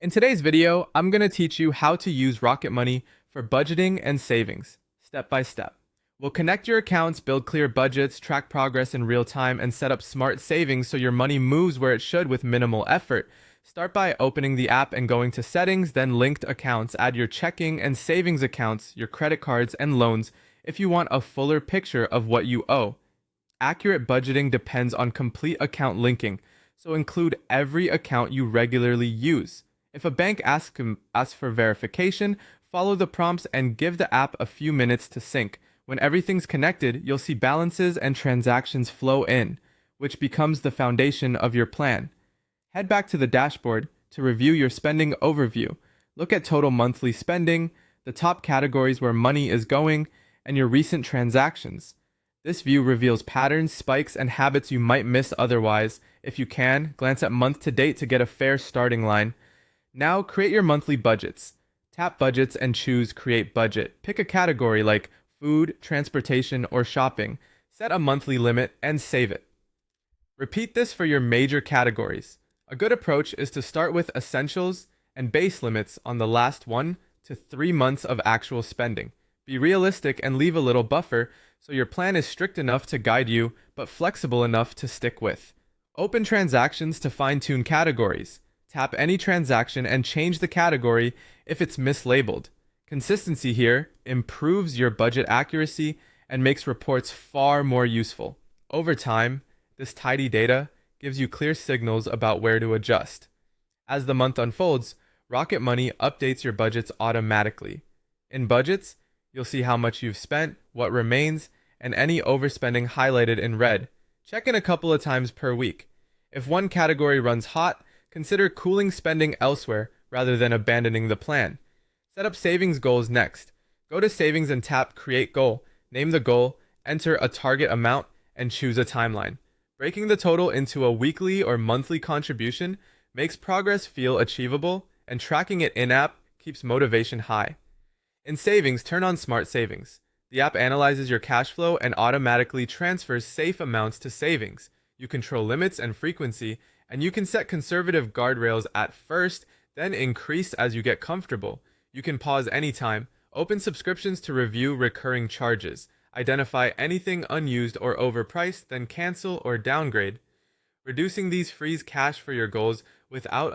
In today's video, I'm going to teach you how to use Rocket Money for budgeting and savings, step by step. We'll connect your accounts, build clear budgets, track progress in real time, and set up smart savings so your money moves where it should with minimal effort. Start by opening the app and going to Settings, then Linked Accounts. Add your checking and savings accounts, your credit cards, and loans if you want a fuller picture of what you owe. Accurate budgeting depends on complete account linking, so include every account you regularly use. If a bank asks for verification, follow the prompts and give the app a few minutes to sync. When everything's connected, you'll see balances and transactions flow in, which becomes the foundation of your plan. Head back to the dashboard to review your spending overview. Look at total monthly spending, the top categories where money is going, and your recent transactions. This view reveals patterns, spikes, and habits you might miss otherwise. If you can, glance at month to date to get a fair starting line. Now create your monthly budgets. Tap Budgets and choose Create Budget. Pick a category like food, transportation, or shopping. Set a monthly limit and save it. Repeat this for your major categories. A good approach is to start with essentials and base limits on the last 1 to 3 months of actual spending. Be realistic and leave a little buffer so your plan is strict enough to guide you but flexible enough to stick with. Open transactions to fine-tune categories. Tap any transaction and change the category if it's mislabeled. Consistency here improves your budget accuracy and makes reports far more useful. Over time, this tidy data gives you clear signals about where to adjust. As the month unfolds, Rocket Money updates your budgets automatically. In budgets, you'll see how much you've spent, what remains, and any overspending highlighted in red. Check in a couple of times per week. If one category runs hot, consider cooling spending elsewhere rather than abandoning the plan. Set up savings goals next. Go to Savings and tap Create Goal. Name the goal, enter a target amount, and choose a timeline. Breaking the total into a weekly or monthly contribution makes progress feel achievable, and tracking it in-app keeps motivation high. In Savings, turn on Smart Savings. The app analyzes your cash flow and automatically transfers safe amounts to savings. You control limits and frequency, and you can set conservative guardrails at first, then increase as you get comfortable. You can pause anytime, open subscriptions to review recurring charges, identify anything unused or overpriced, then cancel or downgrade. Reducing these frees cash for your goals without